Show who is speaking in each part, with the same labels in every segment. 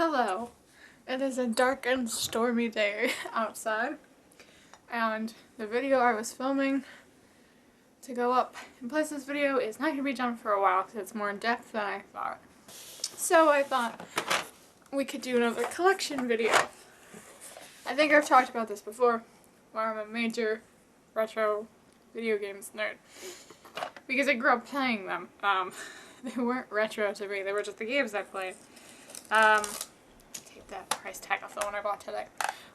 Speaker 1: Hello. It is a dark and stormy day outside, and the video I was filming to go up and place this video is not going to be done for a while because it's more in depth than I thought. So I thought we could do another collection video. I think I've talked about this before, where I'm a major retro video games nerd. Because I grew up playing them. They weren't retro to me, they were just the games I played. Take that price tag off the one I bought today.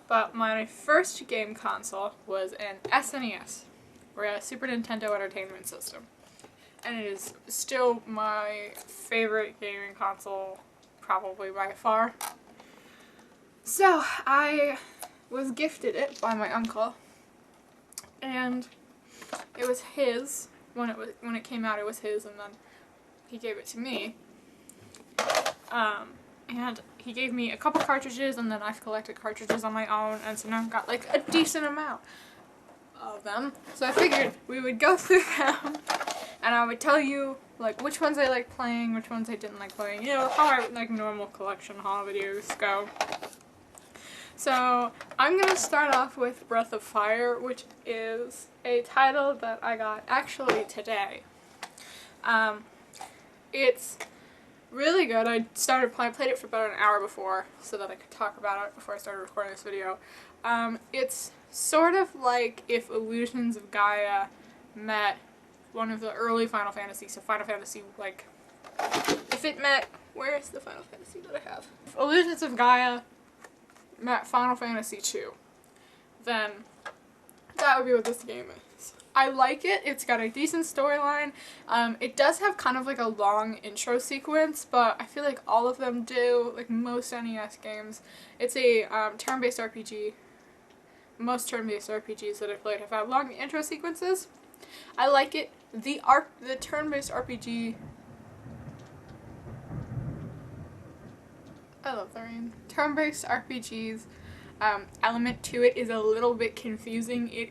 Speaker 1: But my first game console was an SNES, or a Super Nintendo Entertainment System. And it is still my favorite gaming console, probably by far. So, I was gifted it by my uncle, and it was his. When it came out, it was his, and then he gave it to me. And he gave me a couple cartridges, and then I've collected cartridges on my own, and so now I've got like a decent amount of them. So I figured we would go through them, and I would tell you like which ones I like playing, which ones I didn't like playing. You know, how I like normal collection haul videos go. So I'm gonna start off with Breath of Fire, which is a title that I got actually today. It's really good. I played it for about an hour before so that I could talk about it before I started recording this video. It's sort of like if Illusions of Gaia met one of the early Final Fantasy, so Final Fantasy, like, if it met, where is the Final Fantasy that I have? If Illusions of Gaia met Final Fantasy 2, then that would be what this game is. I like it. It's got a decent storyline. It does have kind of like a long intro sequence, but I feel like all of them do, like most NES games. It's a turn-based RPG. Most turn-based RPGs that I've played have had long intro sequences. I like it. The turn-based RPG, I love the rain. Turn-based RPGs element to it is a little bit confusing. It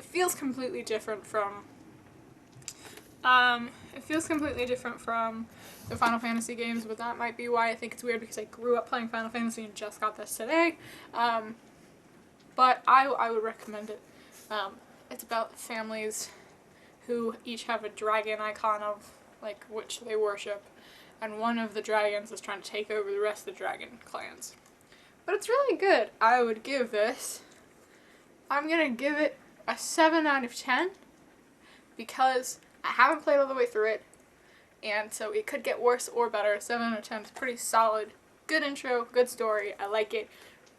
Speaker 1: feels completely different from the Final Fantasy games, but that might be why I think it's weird, because I grew up playing Final Fantasy and just got this today. But I would recommend it. It's about families who each have a dragon icon of, like, which they worship, and one of the dragons is trying to take over the rest of the dragon clans. But it's really good. I would give this, I'm gonna give it a 7 out of 10, because I haven't played all the way through it, and so it could get worse or better. 7 out of 10 is pretty solid. Good intro, good story, I like it.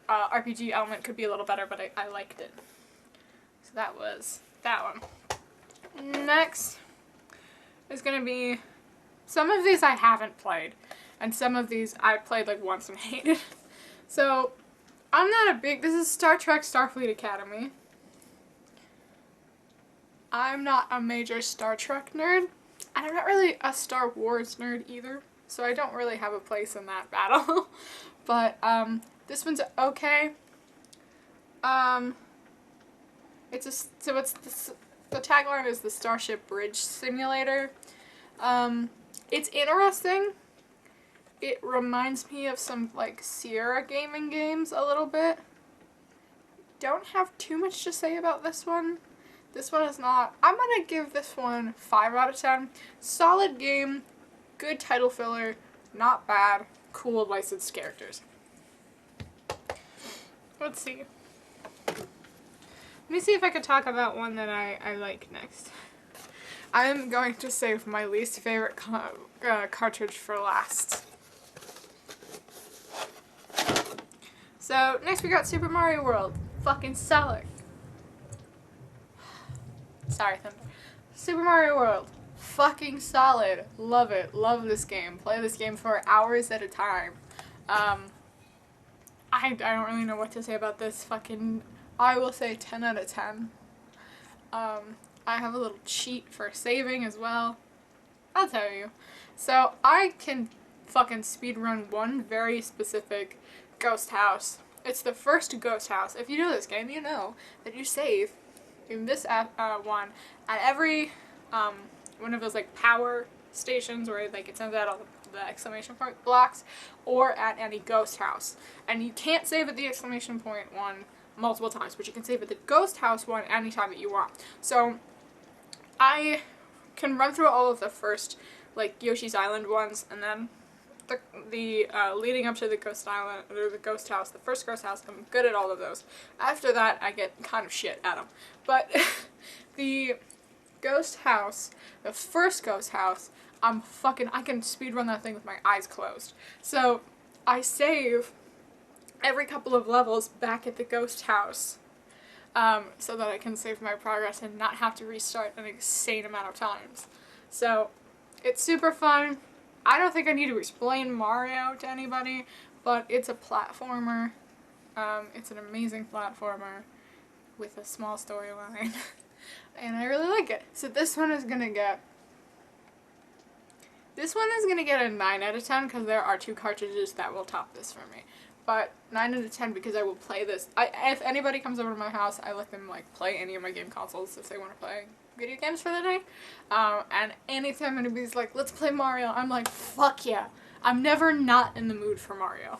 Speaker 1: RPG element could be a little better, but I liked it. So that was that one. Next is gonna be, some of these I haven't played, and some of these I played like once and hated. So, I'm not a big, this is Star Trek Starfleet Academy. I'm not a major Star Trek nerd, and I'm not really a Star Wars nerd either, so I don't really have a place in that battle. But, this one's okay. The tagline is the Starship Bridge Simulator. It's interesting. It reminds me of some, like, Sierra gaming games a little bit. Don't have too much to say about this one. This one is not, I'm gonna give this one 5 out of 10. Solid game, good title filler, not bad, cool licensed characters. Let's see. Let me see if I could talk about one that I like next. I'm going to save my least favorite cartridge for last. So, next we got Super Mario World. Fucking solid. Sorry, Thunder. Super Mario World. Fucking solid. Love it. Love this game. Play this game for hours at a time. I don't really know what to say about this. I will say 10 out of 10. I have a little cheat for saving as well. I'll tell you. So, I can fucking speedrun one very specific ghost house. It's the first ghost house. If you know this game, you know that you save in this one at every one of those like power stations where like it sends out all the exclamation point blocks, or at any ghost house. And you can't save at the exclamation point one multiple times, but you can save at the ghost house one anytime that you want. So I can run through all of the first like Yoshi's Island ones, and then the leading up to the ghost island, or the ghost house, the first ghost house, I'm good at all of those. After that, I get kind of shit at them. But the ghost house, the first ghost house, I can speedrun that thing with my eyes closed. So I save every couple of levels back at the ghost house, so that I can save my progress and not have to restart an insane amount of times. So it's super fun. I don't think I need to explain Mario to anybody, but it's a platformer. It's an amazing platformer with a small storyline, and I really like it. So this one is gonna get a 9 out of 10 because there are 2 cartridges that will top this for me. But 9 out of 10 because I will play this. If anybody comes over to my house, I let them like play any of my game consoles if they want to play video games for the day. And anytime anybody's like, let's play Mario, I'm like, fuck yeah. I'm never not in the mood for Mario.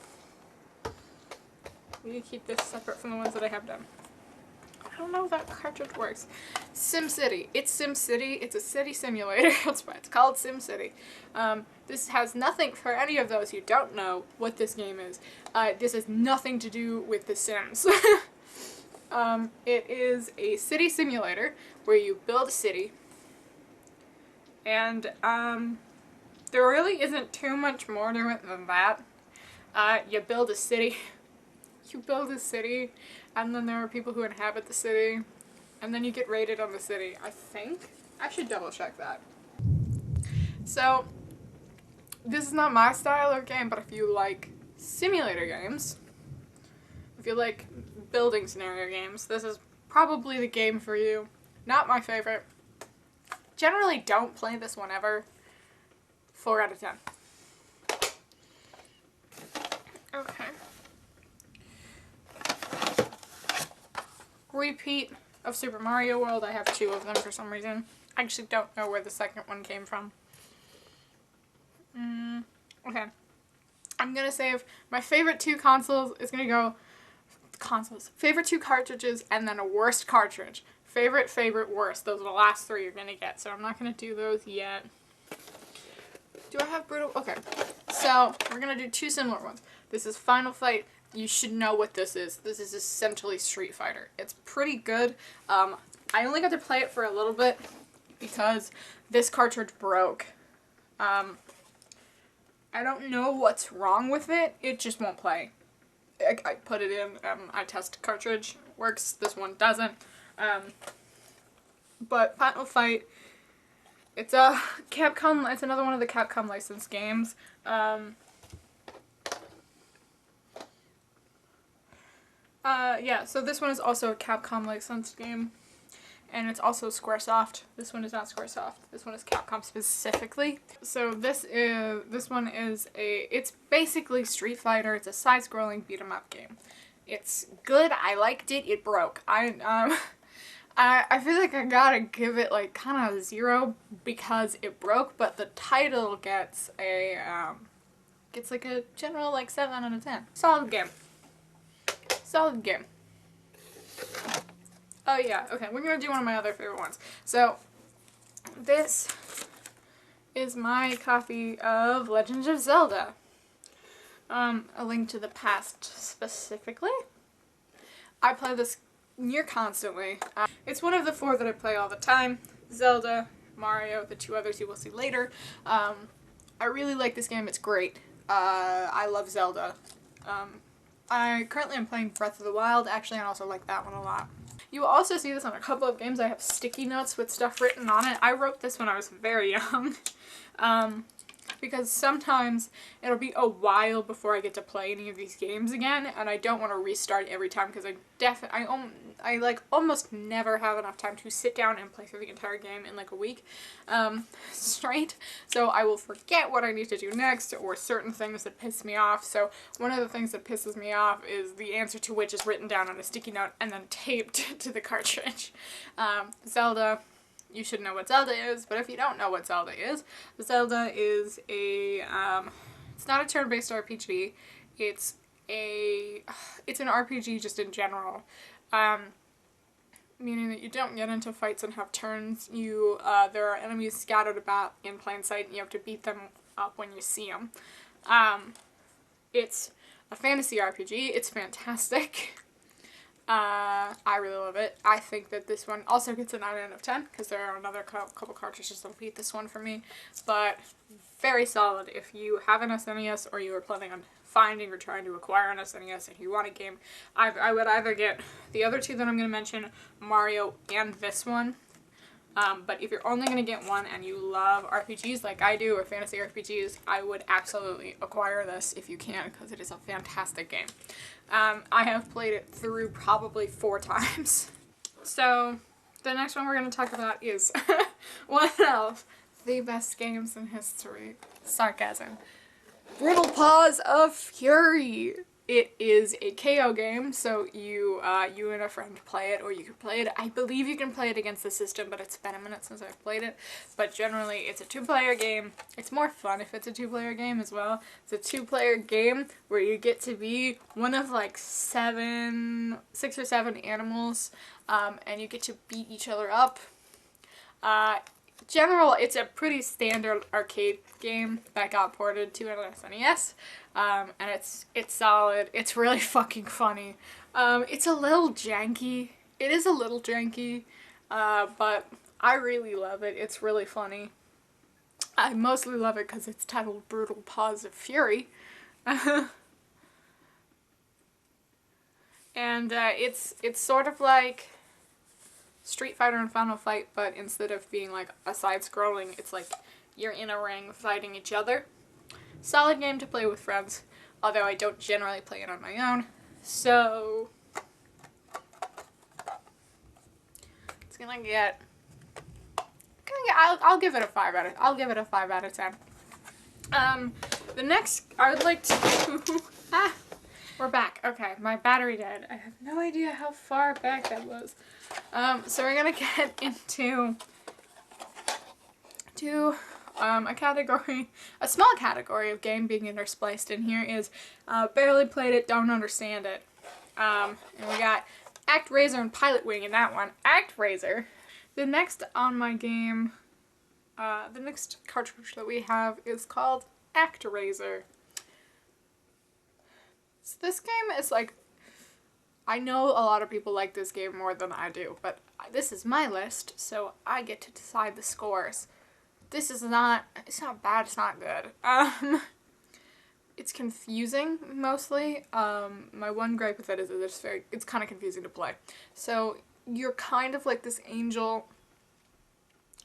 Speaker 1: We need to keep this separate from the ones that I have done. I don't know if that cartridge works. SimCity. It's SimCity. It's a city simulator. That's why it's called SimCity. This has nothing, for any of those who don't know what this game is, this has nothing to do with The Sims. It is a city simulator where you build a city, and there really isn't too much more to it than that. You build a city. You build a city, and then there are people who inhabit the city, and then you get rated on the city, I think. I should double check that. So, this is not my style of game, but if you like simulator games, if you like building scenario games, this is probably the game for you. Not my favorite. Generally don't play this one ever. 4 out of 10. Okay. Repeat of Super Mario World. I have 2 of them for some reason. I actually don't know where the second one came from. Okay. I'm gonna save my favorite 2 consoles is gonna go favorite 2 cartridges, and then a worst cartridge. Favorite, worst. Those are the last 3 you're gonna get, so I'm not gonna do those yet. Do I have Brutal? Okay. So, we're gonna do 2 similar ones. This is Final Fight. You should know what this is. This is essentially Street Fighter. It's pretty good. I only got to play it for a little bit because this cartridge broke. I don't know what's wrong with it. It just won't play. I put it in, I test cartridge, works, this one doesn't. But Final Fight, it's a Capcom, it's another one of the Capcom licensed games. Yeah, so this one is also a Capcom licensed game, and it's also Squaresoft. This one is not Squaresoft. This one is Capcom specifically. So this one is it's basically Street Fighter. It's a side-scrolling beat-em-up game. It's good. I liked it. It broke. I feel like I gotta give it like kind of 0 because it broke, but the title gets like a general like 7 out of 10. Solid game. Solid game. Oh yeah, okay, we're gonna do one of my other favorite ones. So, this is my copy of Legend of Zelda. A Link to the Past specifically. I play this near constantly. It's one of the 4 that I play all the time. Zelda, Mario, the 2 others you will see later. I really like this game, it's great. I love Zelda. I currently am playing Breath of the Wild, actually, I also like that one a lot. You will also see this on a couple of games. I have sticky notes with stuff written on it. I wrote this when I was very young. Because sometimes it'll be a while before I get to play any of these games again, and I don't want to restart every time because I like almost never have enough time to sit down and play through the entire game in like a week straight. So I will forget what I need to do next or certain things that piss me off. So one of the things that pisses me off is the answer to which is written down on a sticky note and then taped to the cartridge. Zelda, you should know what Zelda is, but if you don't know what Zelda is a, it's not a turn-based RPG, it's an RPG just in general, meaning that you don't get into fights and have turns. There are enemies scattered about in plain sight, and you have to beat them up when you see them. It's a fantasy RPG. It's fantastic. I really love it. I think that this one also gets a 9 out of 10, because there are another couple cartridges that beat this one for me, but very solid. If you have an SNES or you are planning on finding or trying to acquire an SNES and you want a game, I would either get the other two that I'm going to mention, Mario, and this one. But if you're only going to get one and you love RPGs like I do, or fantasy RPGs, I would absolutely acquire this if you can, because it is a fantastic game. I have played it through probably 4 times. So, the next one we're going to talk about is one of the best games in history. Sarcasm. Brutal Paws of Fury. It is a KO game, so you and a friend play it, or you can play it. I believe you can play it against the system, but it's been a minute since I've played it. But generally, it's a 2-player game. It's more fun if it's a 2-player game as well. It's a 2-player game where you get to be one of like 6 or 7 animals, and you get to beat each other up. It's a pretty standard arcade game that got ported to an SNES, and it's solid. It's really fucking funny. It's a little janky. It is a little janky, but I really love it. It's really funny. I mostly love it because it's titled Brutal Paws of Fury. And it's sort of like Street Fighter and Final Fight, but instead of being like a side-scrolling, it's like you're in a ring fighting each other. Solid game to play with friends, although I don't generally play it on my own. So it's gonna get I'll give it a 5 out of 10. The next I would like to we're back. Okay, my battery died. I have no idea how far back that was. So we're gonna get into a small category of game being interspliced in here is barely played it, don't understand it. And we got ActRaiser and Pilot Wing in that one. ActRaiser. The next on my game, the next cartridge that we have is called ActRaiser. So this game is like, I know a lot of people like this game more than I do, but this is my list, so I get to decide the scores. It's not bad, it's not good. It's confusing, mostly. My one gripe with it is that it's kind of confusing to play. So, you're kind of like this angel.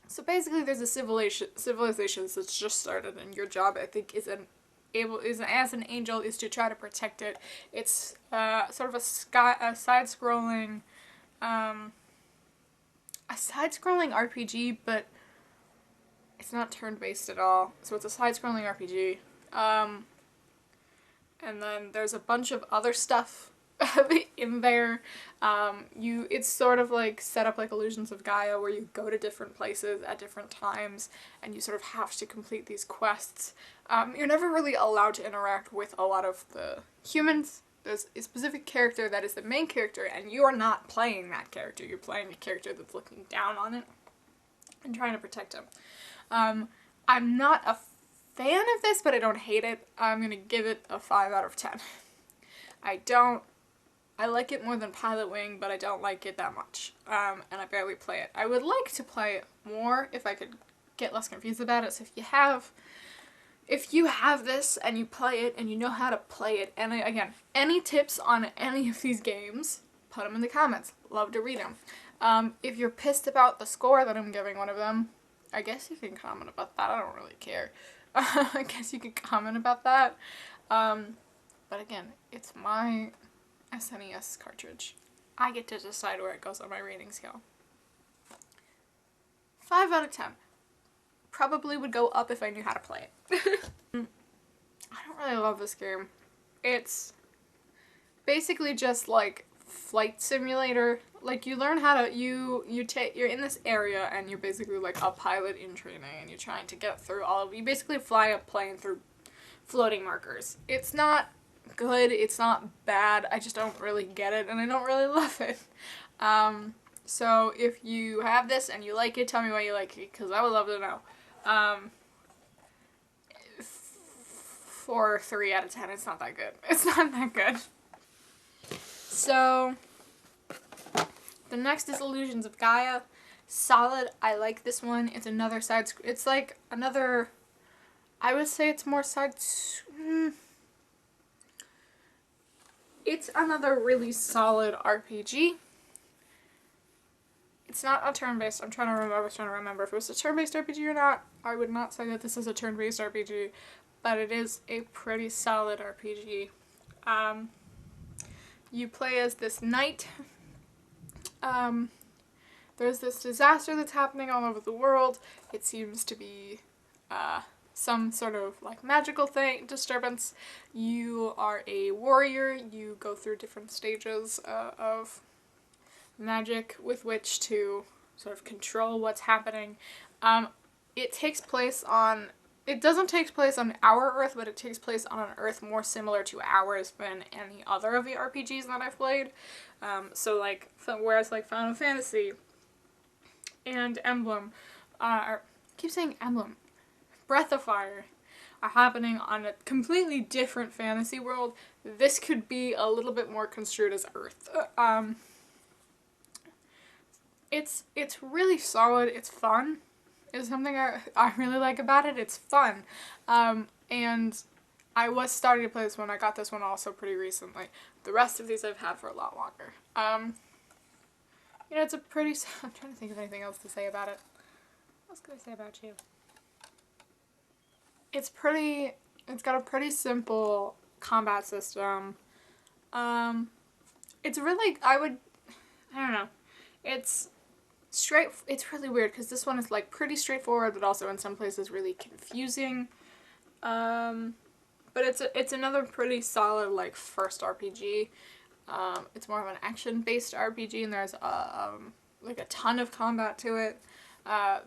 Speaker 1: So basically there's a civilization that's just started, and your job, I think, as an angel, is to try to protect it. It's sort of a side-scrolling RPG, but it's not turn-based at all. So it's a side-scrolling RPG. And then there's a bunch of other stuff in there. It's sort of like set up like Illusions of Gaia, where you go to different places at different times and you sort of have to complete these quests. You're never really allowed to interact with a lot of the humans. There's a specific character that is the main character, and you are not playing that character. You're playing a character that's looking down on it and trying to protect him. I'm not a fan of this, but I don't hate it. I'm gonna give it a 5 out of 10. I like it more than Pilot Wing, but I don't like it that much. And I barely play it. I would like to play it more if I could get less confused about it. So if you have this and you play it and you know how to play it, and again, any tips on any of these games, put them in the comments. Love to read them. If you're pissed about the score that I'm giving one of them, I guess you can comment about that. I don't really care. I guess you could comment about that. But again, it's my SNES cartridge. I get to decide where it goes on my rating scale. 5 out of 10. Probably would go up if I knew how to play it. I don't really love this game. It's basically just like flight simulator like you learn how to, you're in this area and you're basically like a pilot in training and you're trying to get through you basically fly a plane through floating markers. It's not good, it's not bad, I just don't really get it and I don't really love it. So if you have this and you like it, tell me why you like it, because I would love to know. 4 or 3 out of 10, it's not that good. It's not that good. So, the next is Illusions of Gaia. Solid, I like this one. It's another it's like another, I would say it's more it's another really solid RPG. It's not a turn-based, I was trying to remember if it was a turn-based RPG or not. I would not say that this is a turn-based RPG, but it is a pretty solid RPG. You play as this knight. There's this disaster that's happening all over the world. It seems to be some sort of like magical disturbance. You are a warrior. You go through different stages of magic with which to sort of control what's happening. It takes place on, it doesn't take place on our Earth, but it takes place on an Earth more similar to ours than any other of the RPGs that I've played. So like, whereas like Final Fantasy and Emblem, I keep saying Emblem, Breath of Fire, are happening on a completely different fantasy world, this could be a little bit more construed as Earth. It's really solid, it's fun, is something I really like about it. It's fun. And I was starting to play this one. I got this one also pretty recently. The rest of these I've had for a lot longer. You know, it's a pretty, I'm trying to think of anything else to say about it. What else could I say about you? It's got a pretty simple combat system. It's really, I don't know. It's really weird because this one is like pretty straightforward, but also in some places really confusing. But it's another pretty solid like first RPG. It's more of an action-based RPG, and there's like a ton of combat to it.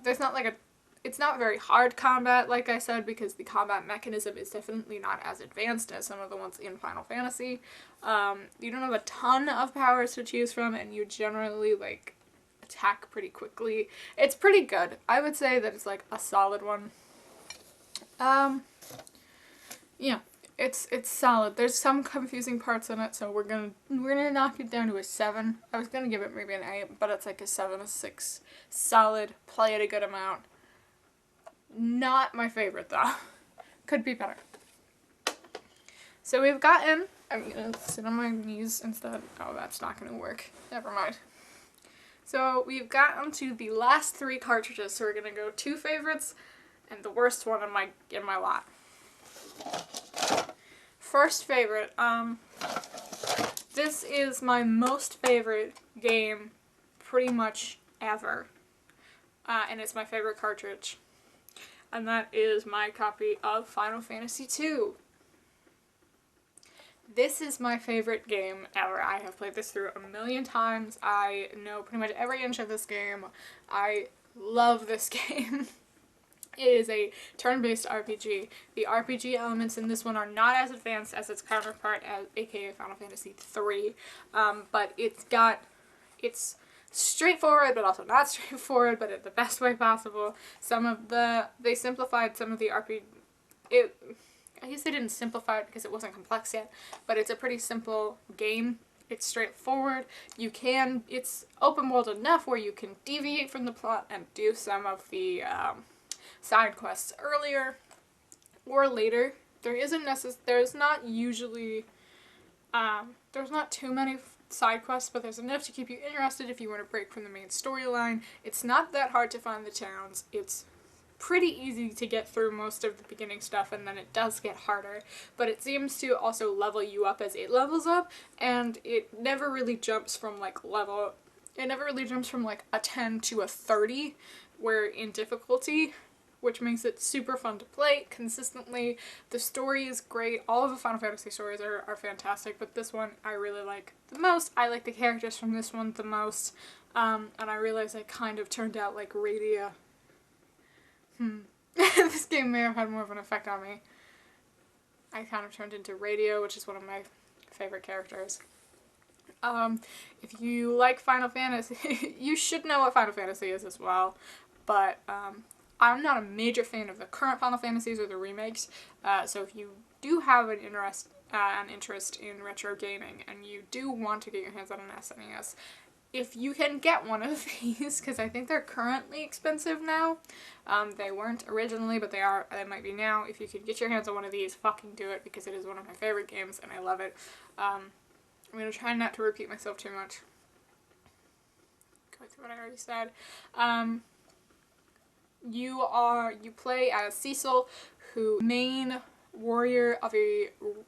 Speaker 1: There's not like it's not very hard combat, like I said, because the combat mechanism is definitely not as advanced as some of the ones in Final Fantasy. You don't have a ton of powers to choose from, and you generally like attack pretty quickly. It's pretty good. I would say that it's like a solid one. Yeah, it's solid. There's some confusing parts in it, so we're gonna knock it down to a 7. I was gonna give it maybe an 8, but it's like a 7, a 6. Solid. Play it a good amount. Not my favorite though. Could be better. So we've gotten, I'm gonna sit on my knees instead. Oh, that's not gonna work. Never mind. So we've gotten to the last 3 cartridges, so we're gonna go 2 favorites and the worst one in my lot. First favorite, this is my most favorite game pretty much ever, and it's my favorite cartridge, and that is my copy of Final Fantasy II. This is my favorite game ever. I have played this through a million times. I know pretty much every inch of this game. I love this game. It is a turn-based RPG. The RPG elements in this one are not as advanced as its counterpart, aka Final Fantasy III, but it's straightforward, but also not straightforward, but in the best way possible. They simplified some of the RPG. I guess they didn't simplify it because it wasn't complex yet, but it's a pretty simple game. It's straightforward. It's open world enough where you can deviate from the plot and do some of the side quests earlier or later. There's not too many side quests, but there's enough to keep you interested if you want to break from the main storyline. It's not that hard to find the towns. It's pretty easy to get through most of the beginning stuff, and then it does get harder, but it seems to also level you up as it levels up, and it never really jumps from like a 10 to a 30 where in difficulty. which makes it super fun to play consistently. The story is great. All of the Final Fantasy stories are fantastic, but this one I really like the most. I like the characters from this one the most, and I realize I kind of turned out like Radia. This game may have had more of an effect on me. I kind of turned into Radio, which is one of my favorite characters. If you like Final Fantasy, you should know what Final Fantasy is as well, but I'm not a major fan of the current Final Fantasies or the remakes, so if you do have an interest in retro gaming and you do want to get your hands on an SNES, if you can get one of these, because I think they're currently expensive now. They weren't originally, but they might be now. If you could get your hands on one of these, fucking do it, because it is one of my favorite games and I love it. I'm going to try not to repeat myself too much. Going through what I already said. You play as Cecil, who main warrior of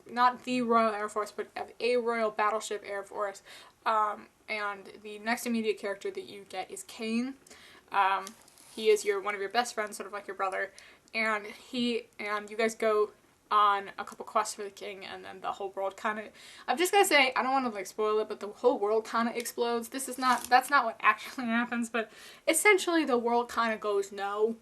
Speaker 1: not the Royal Air Force, but of a Royal Battleship Air Force. And the next immediate character that you get is Kane. He is one of your best friends, sort of like your brother, and you guys go on a couple quests for the king, and then the whole world kind of, I'm just gonna say, I don't want to like spoil it, but the whole world kind of explodes. That's not what actually happens, but essentially the world kind of goes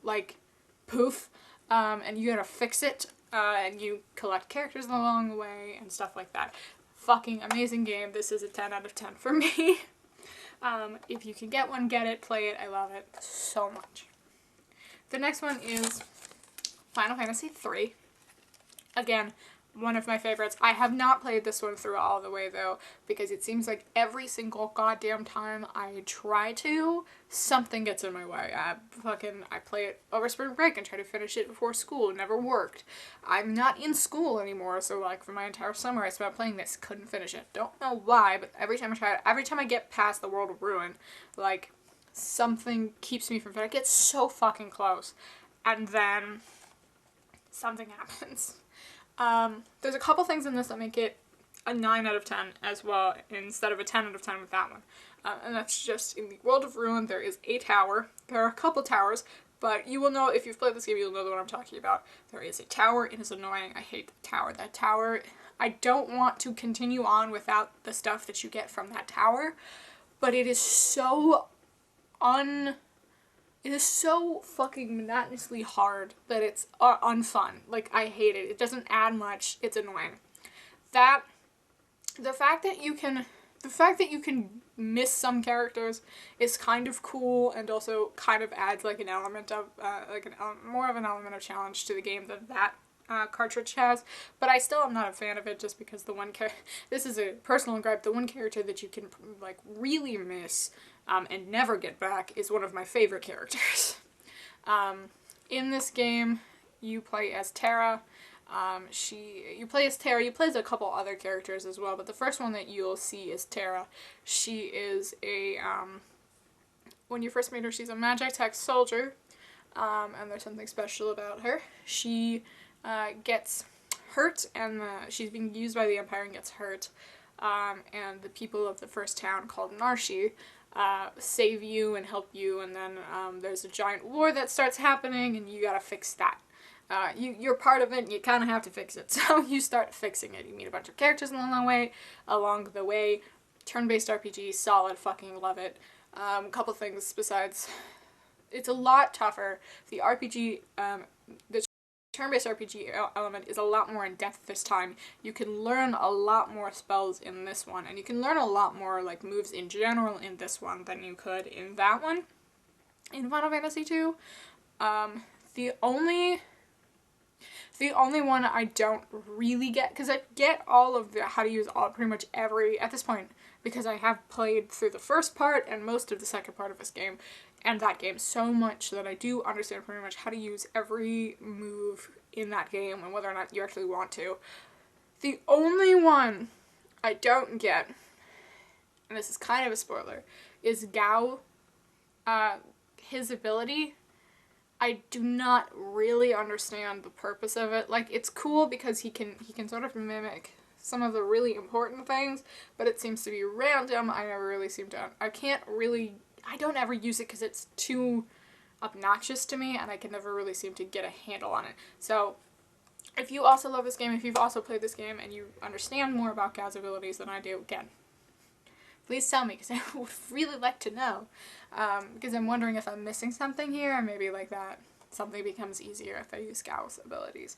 Speaker 1: like poof, and you gotta fix it, and you collect characters along the way and stuff like that. Fucking amazing game. This is a 10 out of 10 for me. If you can get one, get it, play it. I love it so much. The next one is Final Fantasy III. Again, one of my favorites. I have not played this one through all the way though, because it seems like every single goddamn time I try to, something gets in my way. I play it over spring break and try to finish it before school. It never worked. I'm not in school anymore, so like for my entire summer I spent playing this, couldn't finish it. Don't know why, but every time I try it, every time I get past the World of Ruin, like something keeps me from finishing. I get so fucking close, and then something happens. There's a couple things in this that make it a 9 out of 10 as well, instead of a 10 out of 10 with that one. And that's just, in the World of Ruin, there is a tower. There are a couple towers, but you will know, if you've played this game, you'll know what I'm talking about. There is a tower, it is annoying, I hate the tower. That tower, I don't want to continue on without the stuff that you get from that tower, but it is so It is so fucking monotonously hard that it's unfun. Like, I hate it. It doesn't add much. It's annoying. The fact that you can miss some characters is kind of cool, and also kind of adds like an element of more of an element of challenge to the game than that cartridge has. But I still am not a fan of it, just because this is a personal gripe. The one character that you can like really miss and never get back is one of my favorite characters. In this game, you play as Terra. You play as a couple other characters as well, but the first one that you'll see is Terra. She is when you first meet her, she's a magic tech soldier, and there's something special about her. She gets hurt, and she's being used by the Empire and gets hurt, and the people of the first town called Narshi save you and help you, and then there's a giant war that starts happening, and you gotta fix that. You're part of it, and you kind of have to fix it, so you start fixing it. You meet a bunch of characters along the way. Turn-based RPG, solid, fucking love it. Couple things besides, it's a lot tougher. The turn-based RPG element is a lot more in depth this time. You can learn a lot more spells in this one, and you can learn a lot more like moves in general in this one than you could in that one. In Final Fantasy II, the only one I don't really get, because I get all of how to use pretty much at this point, because I have played through the first part and most of the second part of this game, and that game so much that I do understand pretty much how to use every move in that game and whether or not you actually want to. The only one I don't get, and this is kind of a spoiler, is Gao. His ability, I do not really understand the purpose of it. Like, it's cool because he can sort of mimic some of the really important things, but it seems to be random. I don't ever use it because it's too obnoxious to me, and I can never really seem to get a handle on it. So if you also love this game, if you've also played this game, and you understand more about Gau's abilities than I do, again, please tell me, because I would really like to know. Because I'm wondering if I'm missing something here, or maybe like that something becomes easier if I use Gau's abilities.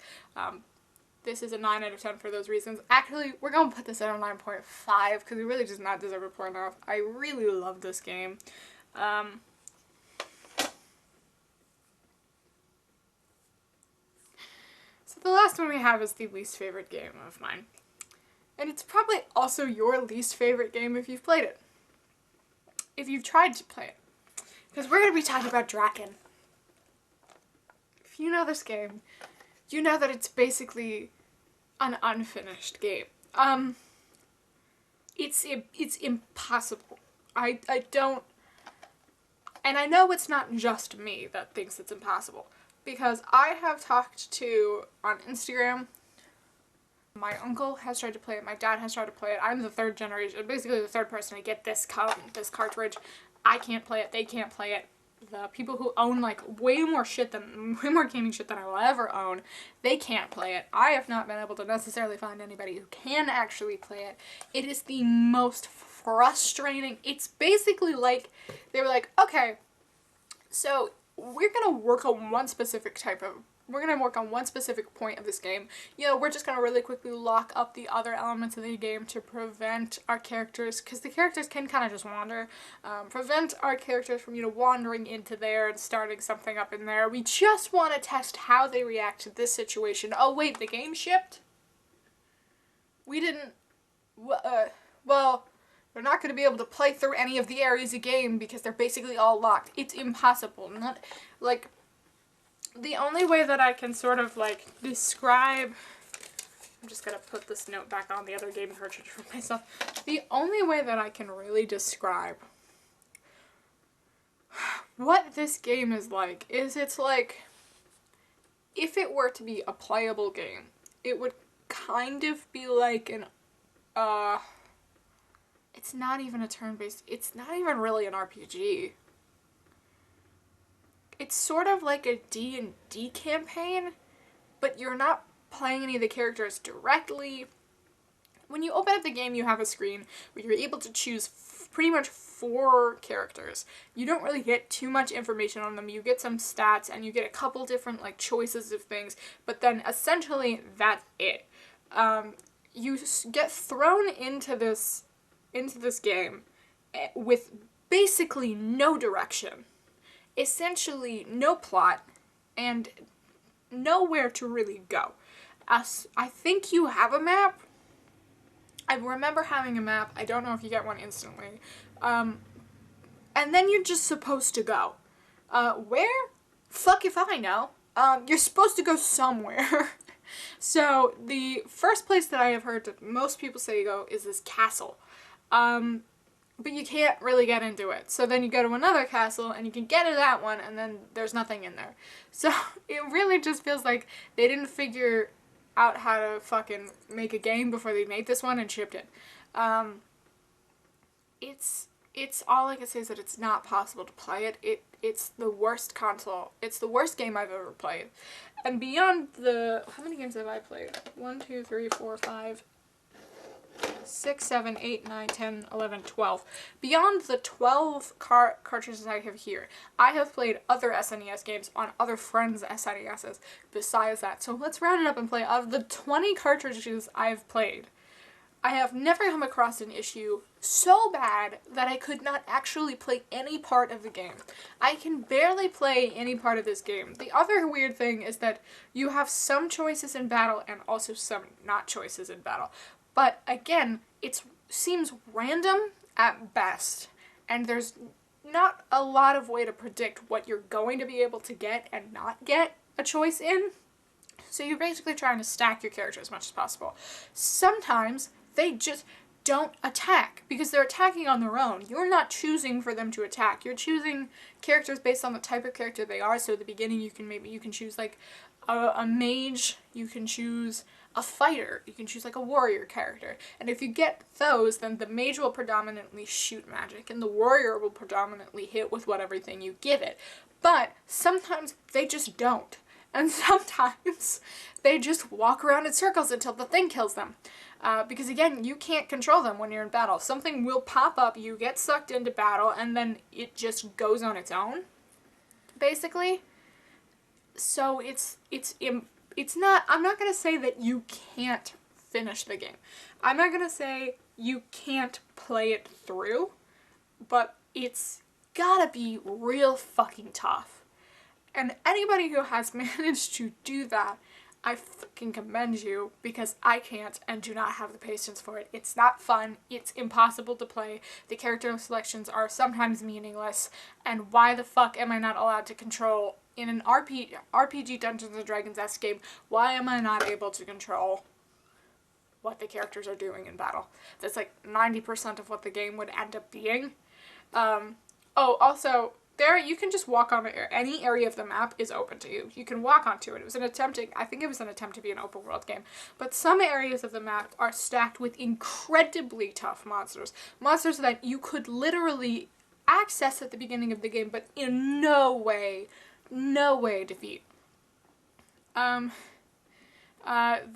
Speaker 1: This is a 9 out of 10 for those reasons. Actually, we're going to put this at a 9.5, because it really does not deserve a point off. I really love this game. So the last one we have is the least favorite game of mine. And it's probably also your least favorite game if you've played it. If you've tried to play it. Because we're going to be talking about Draken. If you know this game, you know that it's basically an unfinished game. It's impossible. I don't... And I know it's not just me that thinks it's impossible. Because I have talked to, on Instagram, my uncle has tried to play it, my dad has tried to play it. I'm the third generation, basically the third person to get this cartridge. I can't play it, they can't play it. The people who own like way more gaming shit than I will ever own, they can't play it. I have not been able to necessarily find anybody who can actually play it. It is the most frustrating. It's basically like, they were like, okay, so we're gonna work on one specific point of this game. You know, we're just gonna really quickly lock up the other elements of the game to prevent our characters, because the characters can kind of just wander, prevent our characters from, you know, wandering into there and starting something up in there. We just want to test how they react to this situation. Oh wait, the game shipped? We didn't, well, we're not going to be able to play through any of the areas of game because they're basically all locked. It's impossible. Not, like, the only way that I can sort of, like, describe... I'm just going to put this note back on the other game cartridge for myself. The only way that I can really describe what this game is like is it's like, if it were to be a playable game, it would kind of be like an, it's not even a turn-based, it's not even really an RPG. It's sort of like a D&D campaign, but you're not playing any of the characters directly. When you open up the game, you have a screen where you're able to choose pretty much 4 characters. You don't really get too much information on them. You get some stats, and you get a couple different, like, choices of things, but then essentially that's it. You get thrown into this game with basically no direction, essentially no plot, and nowhere to really go. I think you have a map. I remember having a map. I don't know if you get one instantly. And then you're just supposed to go. Where? Fuck if I know. You're supposed to go somewhere. So the first place that I have heard that most people say go is this castle. But you can't really get into it. So then you go to another castle, and you can get to that one, and then there's nothing in there. So it really just feels like they didn't figure out how to fucking make a game before they made this one and shipped it. It's all I can say is that it's not possible to play it. It's the worst console. It's the worst game I've ever played. And beyond the... How many games have I played? 1, 2, 3, 4, 5... 6, 7, 8, 9, 10, 11, 12. Beyond the 12 cartridges I have here, I have played other SNES games on other friends' SNESs besides that. So let's round it up and play. Of the 20 cartridges I've played, I have never come across an issue so bad that I could not actually play any part of the game. I can barely play any part of this game. The other weird thing is that you have some choices in battle and also some not choices in battle. But again, it seems random at best, and there's not a lot of way to predict what you're going to be able to get and not get a choice in. So you're basically trying to stack your character as much as possible. Sometimes they just don't attack because they're attacking on their own. You're not choosing for them to attack. You're choosing characters based on the type of character they are. So at the beginning you can choose like a mage, you can choose a fighter, you can choose like a warrior character. And if you get those, then the mage will predominantly shoot magic and the warrior will predominantly hit with whatever thing you give it. But sometimes they just don't. And sometimes they just walk around in circles until the thing kills them. Because again, you can't control them when you're in battle. Something will pop up, you get sucked into battle, and then it just goes on its own, basically. So it's not, I'm not gonna say that you can't finish the game. I'm not gonna say you can't play it through, but it's gotta be real fucking tough. And anybody who has managed to do that, I fucking commend you, because I can't and do not have the patience for it. It's not fun, it's impossible to play, the character selections are sometimes meaningless, and why the fuck am I not allowed to control, in an RPG Dungeons & Dragons-esque game, why am I not able to control what the characters are doing in battle? That's like 90% of what the game would end up being. Oh, also, there you can just walk on any area of the map is open to you. You can walk onto it. I think it was an attempt to be an open world game. But some areas of the map are stacked with incredibly tough monsters. Monsters that you could literally access at the beginning of the game, but in no way defeat.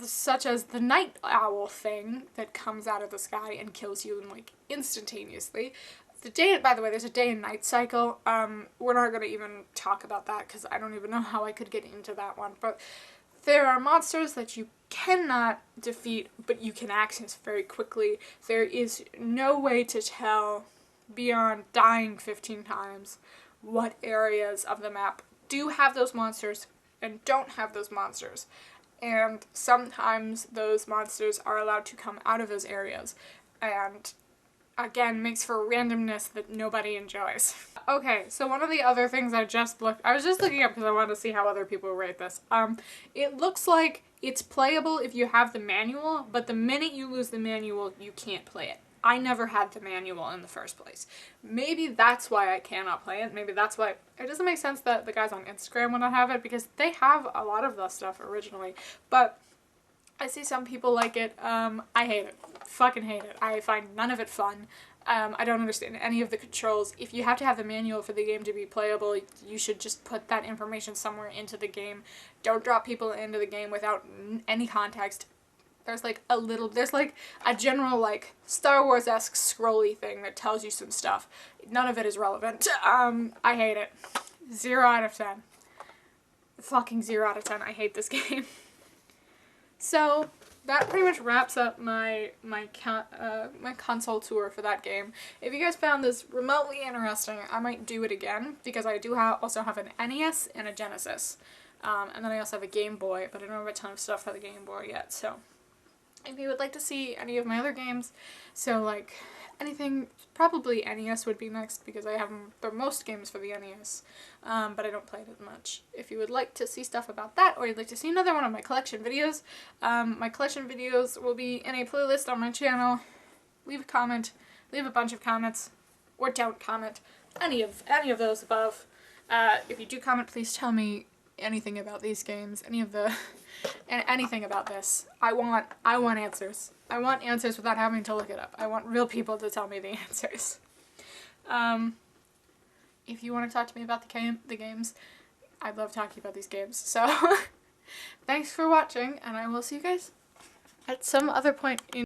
Speaker 1: Such as the night owl thing that comes out of the sky and kills you like instantaneously. By the way, there's a day and night cycle. We're not gonna even talk about that because I don't even know how I could get into that one. But there are monsters that you cannot defeat, but you can access very quickly. There is no way to tell beyond dying 15 times what areas of the map do have those monsters and don't have those monsters. And sometimes those monsters are allowed to come out of those areas. And again, makes for randomness that nobody enjoys. Okay, so one of the other things I was just looking up because I wanted to see how other people rate this. It looks like it's playable if you have the manual, but the minute you lose the manual, you can't play it. I never had the manual in the first place. Maybe that's why I cannot play it. Maybe that's why it doesn't make sense that the guys on Instagram would not have it, because they have a lot of the stuff originally. But I see some people like it. I hate it. Fucking hate it. I find none of it fun. I don't understand any of the controls. If you have to have the manual for the game to be playable, you should just put that information somewhere into the game. Don't drop people into the game without any context. There's like a general like Star Wars-esque scrolly thing that tells you some stuff. None of it is relevant. I hate it. 0 out of 10. Fucking 0 out of 10. I hate this game. So that pretty much wraps up my console tour for that game. If you guys found this remotely interesting, I might do it again, because I do also have an NES and a Genesis. And then I also have a Game Boy, but I don't have a ton of stuff for the Game Boy yet, so if you would like to see any of my other games, so like anything, probably NES would be next because I have the most games for the NES, but I don't play it as much. If you would like to see stuff about that, or you'd like to see another one of my collection videos, my collection videos will be in a playlist on my channel. Leave a comment, leave a bunch of comments, or don't comment, any of those above. If you do comment, please tell me anything about these games, anything about this. I want answers. I want answers without having to look it up. I want real people to tell me the answers. If you want to talk to me about the games, I'd love talking about these games. So, thanks for watching, and I will see you guys at some other point in